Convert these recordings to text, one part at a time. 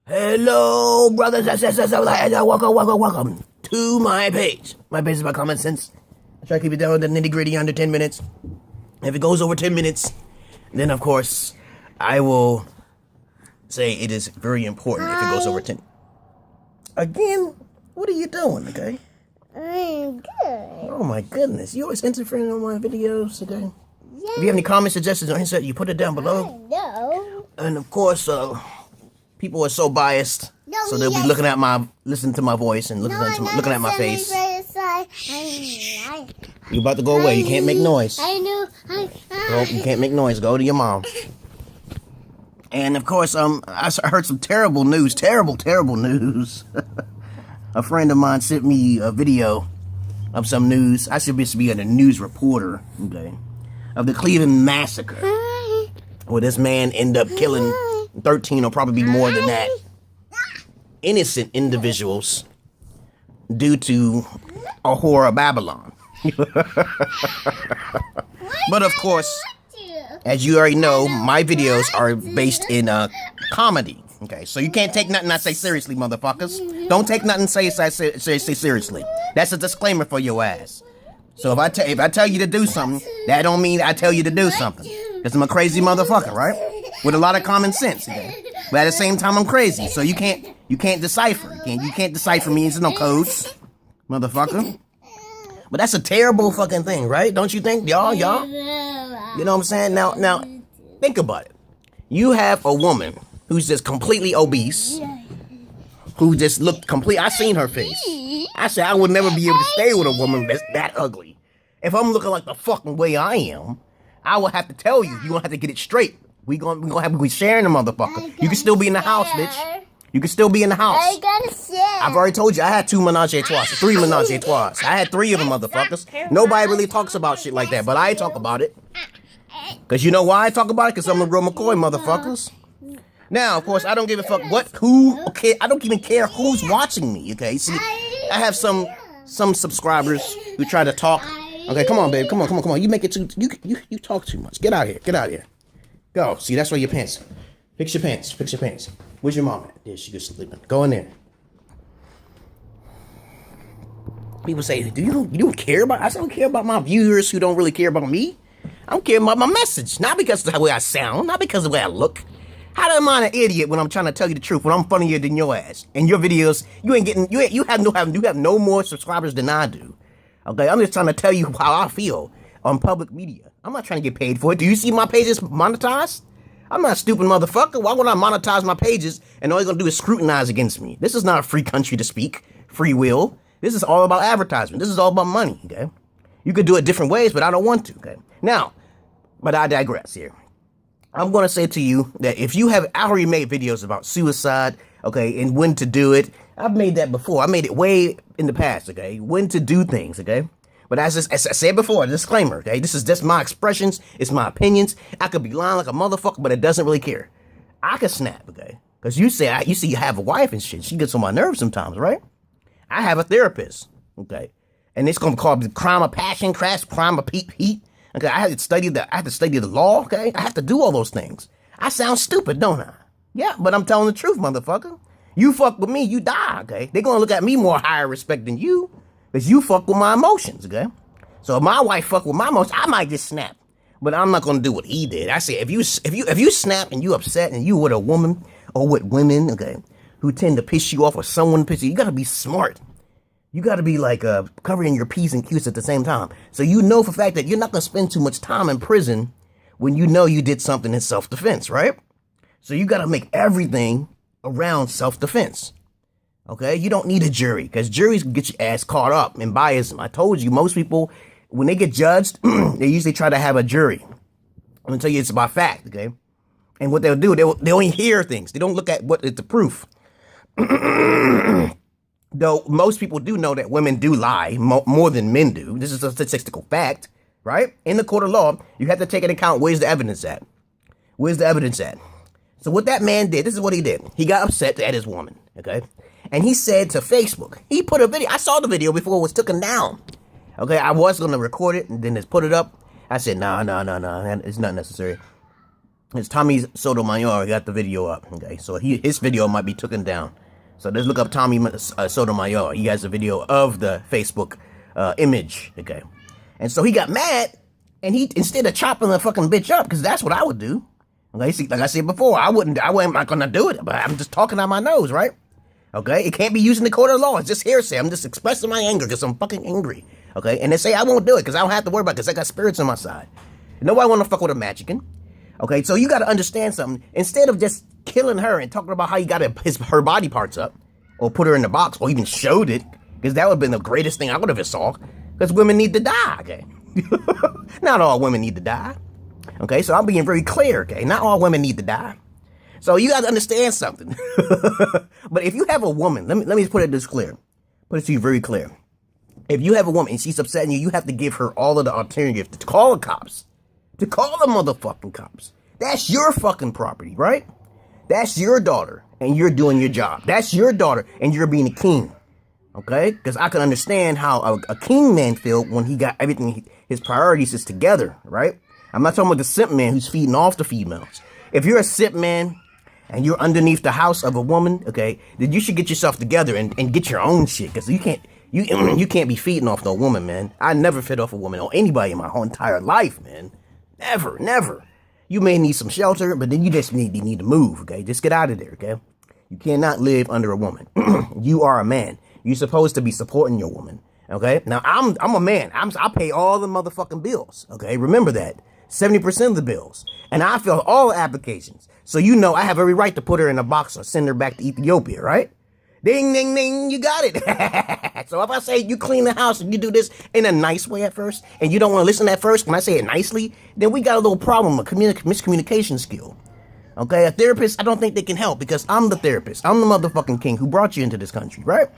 Hello, brothers and sisters. Welcome to my page. My page is about common sense. I try to keep it down to the nitty gritty under 10 minutes. If it goes over 10 minutes, then of course I will say it is very important if it goes over 10. Again, what are you doing, okay? I'm good. Oh my goodness, you always interfering on my videos, okay? Yeah. If you have any comments, suggestions, or insight, you put it down below. No. And of course, people are so biased, so they'll be listening to my voice and looking at my face. You about to go away? You can't make noise. I know. You can't make noise. Go to your mom. And of course, I heard some terrible news. Terrible news. A friend of mine sent me a video of some news. I should be a news reporter, okay, of the Cleveland Massacre, where this man ended up killing 13 or probably more than that innocent individuals due to a whore of Babylon. But of course, as you already know, my videos are based in comedy. Okay, so you can't take nothing I say seriously, motherfuckers. Don't take nothing I say seriously. That's a disclaimer for your ass. So if I tell you to do something, that don't mean I tell you to do something. Because I'm a crazy motherfucker, right? With a lot of common sense, okay? But at the same time, I'm crazy, so you can't decipher. You can't decipher me. There's no codes, motherfucker. But that's a terrible fucking thing, right? Don't you think, y'all? You know what I'm saying? Now, think about it. You have a woman who's just completely obese, who just looked complete. I seen her face. I said I would never be able to stay with a woman that's that ugly. If I'm looking like the fucking way I am, I would have to tell you. You gonna have to get it straight. We gonna have to be sharing the motherfucker. You can still be in the house, bitch. You can still be in the house. I gotta share. I've already told you I had 3 menage a trois. I had 3 of them, motherfuckers. Nobody really talks about shit like that, but I talk about it. Cause you know why I talk about it? Cause I'm a real McCoy, motherfuckers. Now, of course, I don't give a fuck I don't even care who's watching me, okay? See, I have some subscribers who try to talk. Okay, come on, babe. Come on. You make it too, you talk too much. Get out of here. Go. See, that's where your pants. Fix your pants. Where's your mom at? Yeah, she goes sleeping. Go in there. People say, you don't care about, I don't care about my viewers who don't really care about me. I don't care about my message. Not because of the way I sound, not because of the way I look. How am I an idiot when I'm trying to tell you the truth, when I'm funnier than your ass? And your videos, you have no more subscribers than I do. Okay, I'm just trying to tell you how I feel on public media. I'm not trying to get paid for it. Do you see my pages monetized? I'm not a stupid motherfucker. Why would I monetize my pages and all you're gonna do is scrutinize against me? This is not a free country to speak, free will. This is all about advertisement. This is all about money, okay? You could do it different ways, but I don't want to, okay? Now, but I digress here. I'm going to say to you that if you have, I already made videos about suicide, okay, and when to do it. I've made that before. I made it way in the past, okay, when to do things, okay. But as I said before, disclaimer, okay, this is just my expressions. It's my opinions. I could be lying like a motherfucker, but it doesn't really care. I could snap, okay, because you see you have a wife and shit. She gets on my nerves sometimes, right? I have a therapist, okay, and it's going to be called crime of passion, crime of heat. Okay, I have to study the law, okay? I have to do all those things. I sound stupid, don't I? Yeah, but I'm telling the truth, motherfucker. You fuck with me, you die, okay? They're gonna look at me more higher respect than you, because you fuck with my emotions, okay? So if my wife fuck with my emotions, I might just snap. But I'm not gonna do what he did. I say if you snap and you upset and you with a woman or with women, okay, who tend to piss you off or someone piss you gotta be smart. You got to be like covering your P's and Q's at the same time. So you know for a fact that you're not going to spend too much time in prison when you know you did something in self-defense, right? So you got to make everything around self-defense. Okay? You don't need a jury because juries can get your ass caught up in biasm. I told you, most people, when they get judged, they usually try to have a jury. I'm going to tell you it's by fact, okay? And what they'll do, they only hear things. They don't look at what is the proof. Though most people do know that women do lie more than men do. This is a statistical fact, right? In the court of law, you have to take into account where's the evidence at. So what that man did, this is what he did. He got upset at his woman, okay? And he said to Facebook, he put a video. I saw the video before it was taken down. Okay, I was going to record it and then just put it up. I said, no, it's not necessary. It's Tommy Sotomayor. Got the video up. Okay, so his video might be taken down. So let's look up Tommy Sotomayor. He has a video of the Facebook image. Okay, and so he got mad, and he, instead of chopping the fucking bitch up, because that's what I would do. Okay, see, like I said before, I wasn't not gonna do it, but I'm just talking out my nose, right? Okay, it can't be used in the court of law. It's just hearsay. I'm just expressing my anger because I'm fucking angry. Okay, and they say I won't do it because I don't have to worry about it because I got spirits on my side. Nobody want to fuck with a magician. Okay, so you got to understand something. Instead of just killing her and talking about how you got her body parts up, or put her in the box, or even showed it, because that would have been the greatest thing I would have saw. Because women need to die. Okay, not all women need to die. Okay, so I'm being very clear. Okay, not all women need to die. So you got to understand something. But if you have a woman, let me put it this clear. Put it to you very clear. If you have a woman and she's upsetting you, you have to give her all of the alternatives to call the cops. To call the motherfucking cops. That's your fucking property, right? That's your daughter, and you're doing your job. That's your daughter, and you're being a king. Okay? Because I can understand how a king man feel when he got everything, his priorities is together, right? I'm not talking about the simp man who's feeding off the females. If you're a simp man, and you're underneath the house of a woman, okay, then you should get yourself together and get your own shit, because you can't be feeding off no woman, man. I never fed off a woman or anybody in my whole entire life, man. Never. You may need some shelter, but then you just need to move, okay? Just get out of there, okay? You cannot live under a woman. You are a man. You're supposed to be supporting your woman, okay? Now, I'm a man. I pay all the motherfucking bills, okay? Remember that. 70% of the bills. And I fill all the applications. So you know I have every right to put her in a box or send her back to Ethiopia, right? Ding, ding, ding, you got it. So if I say you clean the house and you do this in a nice way at first, and you don't want to listen at first when I say it nicely, then we got a little problem, a miscommunication skill. Okay, a therapist, I don't think they can help because I'm the therapist. I'm the motherfucking king who brought you into this country, right?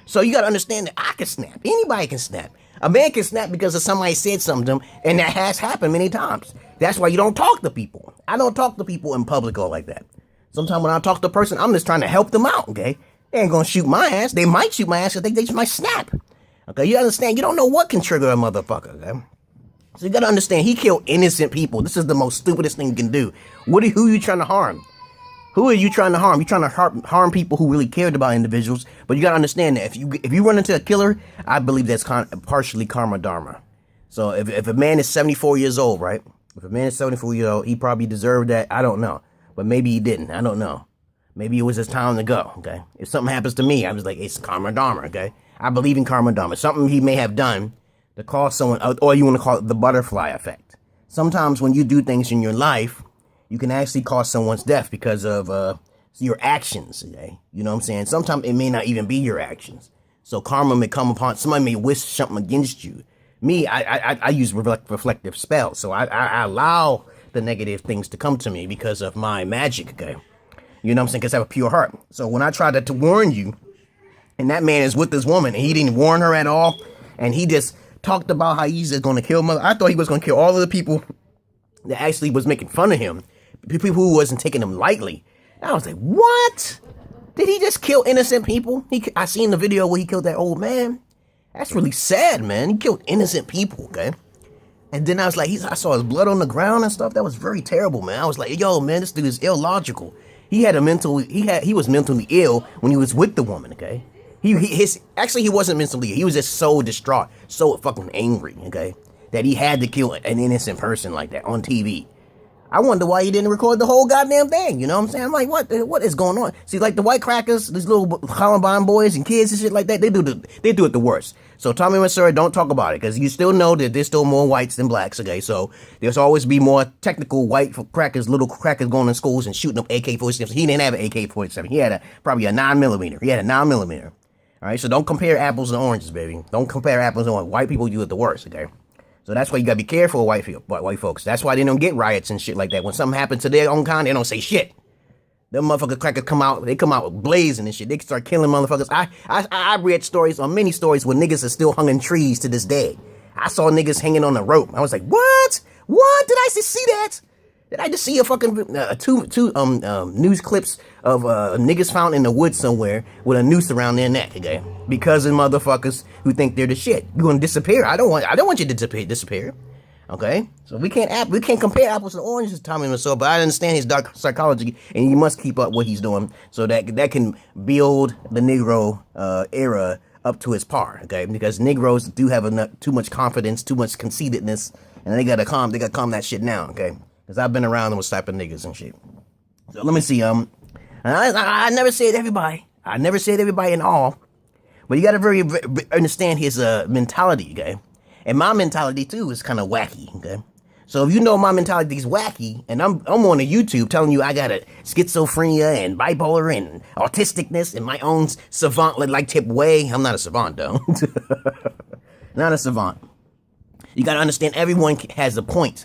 So you got to understand that I can snap. Anybody can snap. A man can snap because of somebody said something to him, and that has happened many times. That's why you don't talk to people. I don't talk to people in public or like that. Sometimes when I talk to a person, I'm just trying to help them out, okay? They ain't gonna shoot my ass. They might shoot my ass if they just might snap. Okay, you understand? You don't know what can trigger a motherfucker, okay? So you gotta understand, he killed innocent people. This is the most stupidest thing you can do. Who are you trying to harm? Who are you trying to harm? You're trying to harm people who really cared about individuals. But you gotta understand that if you run into a killer, I believe that's partially karma dharma. So if a man is 74 years old, right? If a man is 74 years old, he probably deserved that. I don't know. But maybe he didn't. I don't know. Maybe it was his time to go, okay? If something happens to me, I was like, it's karma dharma, okay? I believe in karma dharma. Something he may have done to cause someone, or you want to call it the butterfly effect. Sometimes when you do things in your life, you can actually cause someone's death because of your actions, okay? You know what I'm saying? Sometimes it may not even be your actions. So karma may come upon, somebody may wish something against you. Me, I use reflective spells, so I allow the negative things to come to me because of my magic, okay? You know what I'm saying? Because I have a pure heart. So when I tried to warn you, and that man is with this woman, and he didn't warn her at all, and he just talked about how he's just going to kill mother. I thought he was going to kill all of the people that actually was making fun of him, people who wasn't taking him lightly. And I was like, what? Did he just kill innocent people? I seen the video where he killed that old man. That's really sad, man. He killed innocent people, okay? And then I was like, I saw his blood on the ground and stuff. That was very terrible, man. I was like, yo, man, this dude is illogical. He was mentally ill when he was with the woman, okay? Actually, he wasn't mentally ill. He was just so distraught, so fucking angry, okay? That he had to kill an innocent person like that on TV. I wonder why he didn't record the whole goddamn thing, you know what I'm saying? I'm like, what is going on? See, like the white crackers, these little Columbine boys and kids and shit like that, they do it the worst. So Tommy Massacre, don't talk about it, because you still know that there's still more whites than blacks, okay? So there's always be more technical white crackers, little crackers going in schools and shooting up AK-47s. He didn't have an AK-47. He had probably a 9mm. He had a 9mm. All right, so don't compare apples and oranges, baby. Don't compare apples and oranges. White people do it the worst, okay? So that's why you gotta be careful with white folks. That's why they don't get riots and shit like that. When something happens to their own kind, they don't say shit. Them motherfucker crackers come out blazing and shit. They start killing motherfuckers. I read many stories where niggas are still hung in trees to this day. I saw niggas hanging on a rope. I was like, what? What? Did I just see that? Did I just see a fucking two news clips of niggas found in the woods somewhere with a noose around their neck, okay? Because of motherfuckers who think they're the shit. You're gonna disappear. I don't want you to disappear. Okay, so we can't compare apples to oranges, Tommy Wiseau. But I understand his dark psychology, and you must keep up what he's doing so that can build the Negro era up to his par. Okay, because Negroes do have too much confidence, too much conceitedness, and they gotta calm that shit down. Okay, because I've been around those type of niggas and shit. So let me see. I never said everybody. I never said everybody in all, but you gotta very understand his mentality. Okay. And my mentality, too, is kind of wacky, okay? So if you know my mentality is wacky, and I'm on a YouTube telling you I got a schizophrenia and bipolar and autisticness in my own savant-like tip way. I'm not a savant, though. Not a savant. You got to understand everyone has a point,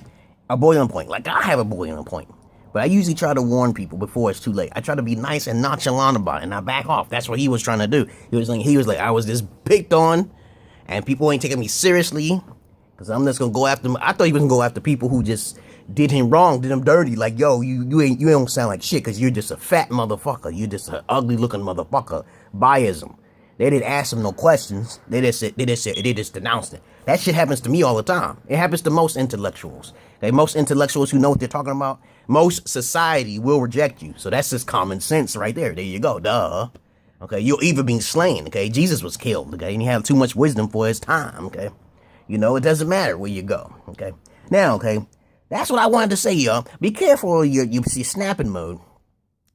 a boiling point. Like, I have a boiling point. But I usually try to warn people before it's too late. I try to be nice and nonchalant about it, and I back off. That's what he was trying to do. He was like, I was just picked on. And people ain't taking me seriously, because I'm just gonna go after him. I thought he was gonna go after people who just did him wrong, did him dirty. Like, yo, you don't sound like shit, because you're just a fat motherfucker. You're just an ugly looking motherfucker. Biasm. They didn't ask him no questions. They just denounced it. That shit happens to me all the time. It happens to most intellectuals. Okay, most intellectuals who know what they're talking about. Most society will reject you. So that's just common sense right there. There you go. Duh. Okay, you're even being slain, okay? Jesus was killed, okay? And he had too much wisdom for his time, okay? You know, it doesn't matter where you go, okay? Now, okay, that's what I wanted to say, y'all. Be careful of your snapping mode,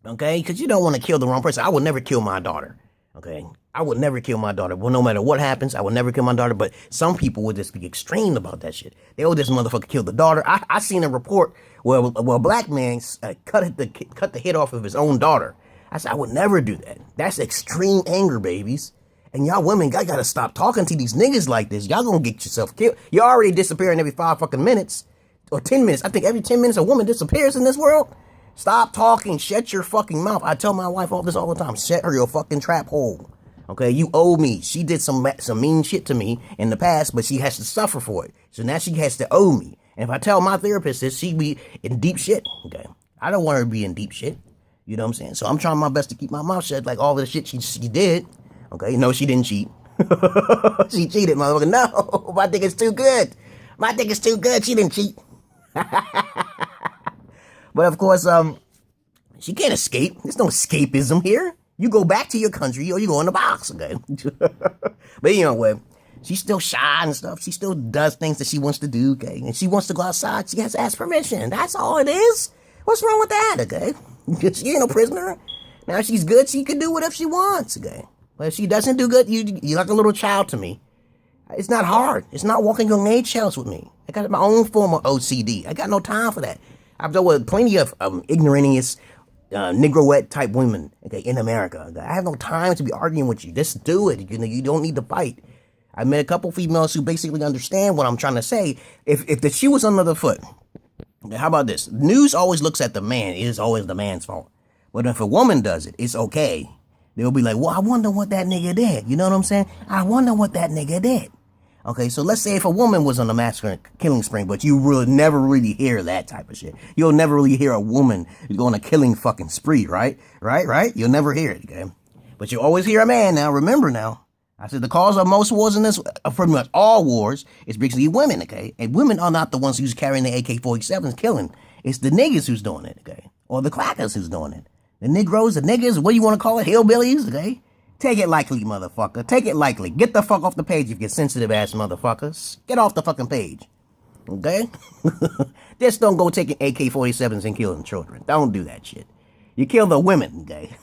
okay? Because you don't want to kill the wrong person. I would never kill my daughter, okay? I would never kill my daughter. Well, no matter what happens, I would never kill my daughter. But some people would just be extreme about that shit. They would just motherfucker kill the daughter. I seen a report where a black man cut the head off of his own daughter. I said, I would never do that. That's extreme anger, babies. And y'all women, y'all gotta stop talking to these niggas like this. Y'all gonna get yourself killed. You're already disappearing every 5 fucking minutes. Or 10 minutes. I think every 10 minutes a woman disappears in this world. Stop talking. Shut your fucking mouth. I tell my wife all this all the time. Shut her your fucking trap hole. Okay, you owe me. She did some mean shit to me in the past, but she has to suffer for it. So now she has to owe me. And if I tell my therapist this, she be in deep shit. Okay, I don't want her to be in deep shit. You know what I'm saying? So I'm trying my best to keep my mouth shut, like all the shit she did. Okay, no, she didn't cheat. She cheated, motherfucker. No, my dick is too good. My dick is too good. She didn't cheat. But of course, she can't escape. There's no escapism here. You go back to your country or you go in the box, okay? But anyway, she's still shy and stuff. She still does things that she wants to do, okay? And she wants to go outside. She has to ask permission. That's all it is. What's wrong with that, okay? She ain't no prisoner. Now she's good. She can do whatever she wants, okay? But if she doesn't do good, you're like a little child to me. It's not hard. It's not walking on eggshells with me. I got my own form of OCD. I got no time for that. I've dealt with plenty of ignoramus, Negroette type women, okay, in America. I have no time to be arguing with you. Just do it. You don't need to fight. I met a couple females who basically understand what I'm trying to say. If the shoe was on the other foot, okay, how about this? News always looks at the man. It is always the man's fault. But if a woman does it, it's okay. They'll be like, well, I wonder what that nigga did. You know what I'm saying? I wonder what that nigga did. Okay, so let's say if a woman was on a massacre killing spree, but you really never really hear that type of shit. You'll never really hear a woman go on a killing fucking spree, right? Right? You'll never hear it, okay? But you always hear a man now. Remember now, I said the cause of most wars in this, pretty much all wars, is basically women, okay? And women are not the ones who's carrying the AK-47s killing. It's the niggas who's doing it, okay? Or the crackers who's doing it. The Negroes, the niggas, what do you want to call it? Hillbillies, okay? Take it lightly, motherfucker. Take it lightly. Get the fuck off the page if you're sensitive ass motherfuckers. Get off the fucking page. Okay? Just don't go taking AK-47s and killing children. Don't do that shit. You kill the women, okay?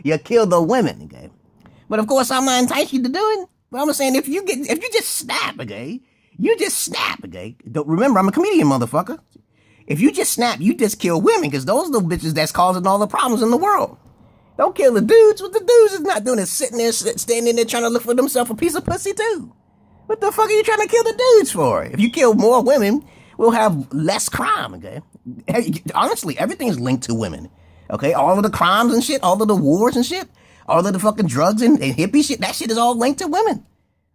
You kill the women, okay? But of course, I'm not enticing you to do it. But I'm saying if you just snap, okay? You just snap, okay? Don't remember, I'm a comedian, motherfucker. If you just snap, you just kill women, because those are the bitches that's causing all the problems in the world. Don't kill the dudes. What the dudes is not doing is sitting there, standing there trying to look for themselves a piece of pussy too. What the fuck are you trying to kill the dudes for? If you kill more women, we'll have less crime, okay? Honestly, everything's linked to women, okay? All of the crimes and shit, all of the wars and shit, all of the fucking drugs and hippie shit, that shit is all linked to women,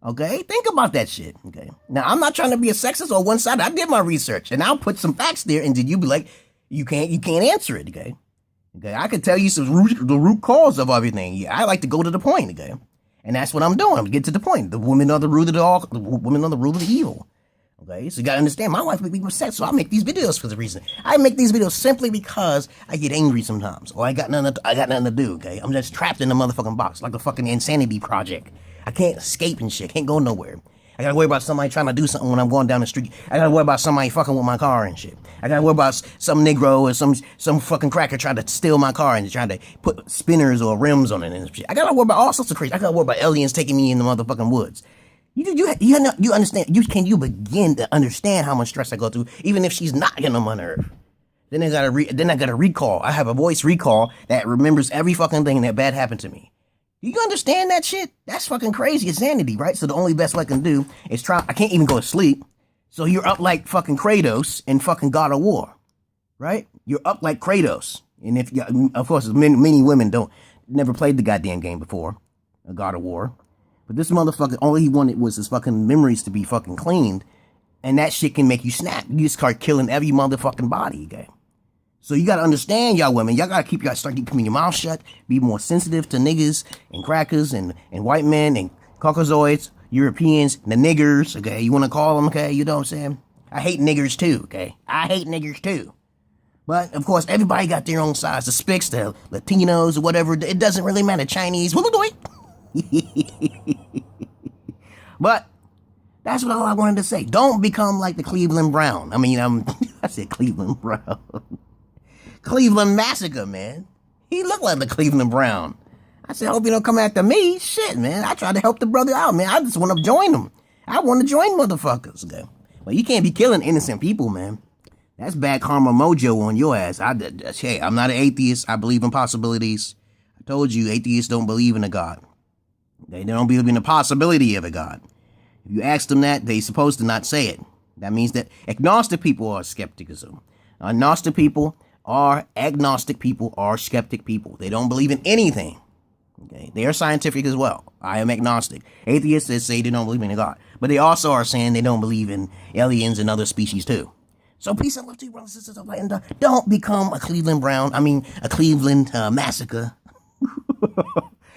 okay? Think about that shit, okay? Now, I'm not trying to be a sexist or one-sided. I did my research, and I'll put some facts there, and then you be like, you can't answer it, okay? Okay, I could tell you the root cause of everything. Yeah, I like to go to the point, okay? And that's what I'm doing. I'm getting to the point. The women are the root of all. The women are the root of the evil. Okay, so you gotta understand, my wife make me upset, so I make these videos for the reason. I make these videos simply because I get angry sometimes, or I got nothing to do, okay? I'm just trapped in a motherfucking box, like a fucking insanity project. I can't escape and shit, can't go nowhere. I gotta worry about somebody trying to do something when I'm going down the street. I gotta worry about somebody fucking with my car and shit. I gotta worry about some Negro or some fucking cracker trying to steal my car and trying to put spinners or rims on it and shit. I gotta worry about all sorts of crazy. I gotta worry about aliens taking me in the motherfucking woods. You understand? Can you begin to understand how much stress I go through, even if she's not getting on my nerve? Then I gotta recall. I have a voice recall that remembers every fucking thing that bad happened to me. You understand that shit? That's fucking crazy insanity, right? So the only best way I can do is try. I can't even go to sleep. So you're up like fucking Kratos in fucking God of War, right? You're up like Kratos, and if of course many women never played the goddamn game before, a God of War. But this motherfucker, all he wanted was his fucking memories to be fucking cleaned. And that shit can make you snap. You just start killing every motherfucking body, okay? So you gotta understand, y'all women. Y'all gotta start keeping your mouth shut. Be more sensitive to niggas and crackers and white men and Caucasoids, Europeans, the niggers, okay? You wanna call them, okay? You know what I'm saying? I hate niggers too, okay? I hate niggers too. But, of course, everybody got their own size. The Spics, the Latinos, or whatever. It doesn't really matter. Chinese. But that's what all I wanted to say. Don't become like the Cleveland Brown. I said Cleveland Brown. Cleveland Massacre, man. He looked like the Cleveland Brown. I said, hope you don't come after me. Shit, man. I tried to help the brother out, man. I just want to join him. I want to join motherfuckers, okay? But you can't be killing innocent people, man. That's bad karma mojo on your ass. Hey, I'm not an atheist. I believe in possibilities. I told you, atheists don't believe in a God. They don't believe in the possibility of a God. If you ask them that, they're supposed to not say it. That means that agnostic people are skepticism. Agnostic people are skeptic people. They don't believe in anything. Okay, they are scientific as well. I am agnostic. Atheists that say they don't believe in a God, but they also are saying they don't believe in aliens and other species too. So peace and love to you, brothers and sisters. And don't become a Cleveland Brown. A Cleveland Massacre.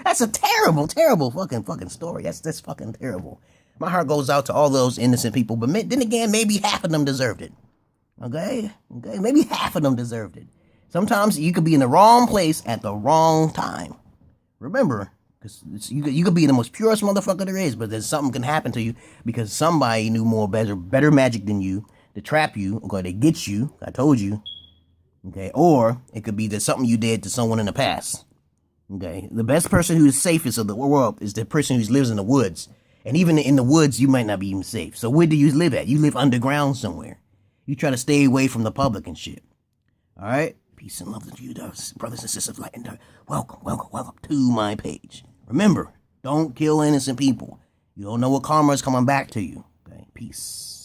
That's a terrible, terrible fucking story. That's fucking terrible. My heart goes out to all those innocent people, but then again, maybe half of them deserved it. Okay, maybe half of them deserved it. Sometimes you could be in the wrong place at the wrong time. Remember, because you could be the most purest motherfucker there is, but then something can happen to you because somebody knew better magic than you to trap you, or to get you. I told you. Okay, or it could be that something you did to someone in the past. Okay, the best person who is safest of the world is the person who lives in the woods. And even in the woods, you might not be even safe. So where do you live at? You live underground somewhere. You try to stay away from the public and shit. All right? Peace and love to you, brothers and sisters. Welcome to my page. Remember, don't kill innocent people. You don't know what karma is coming back to you. Okay, peace.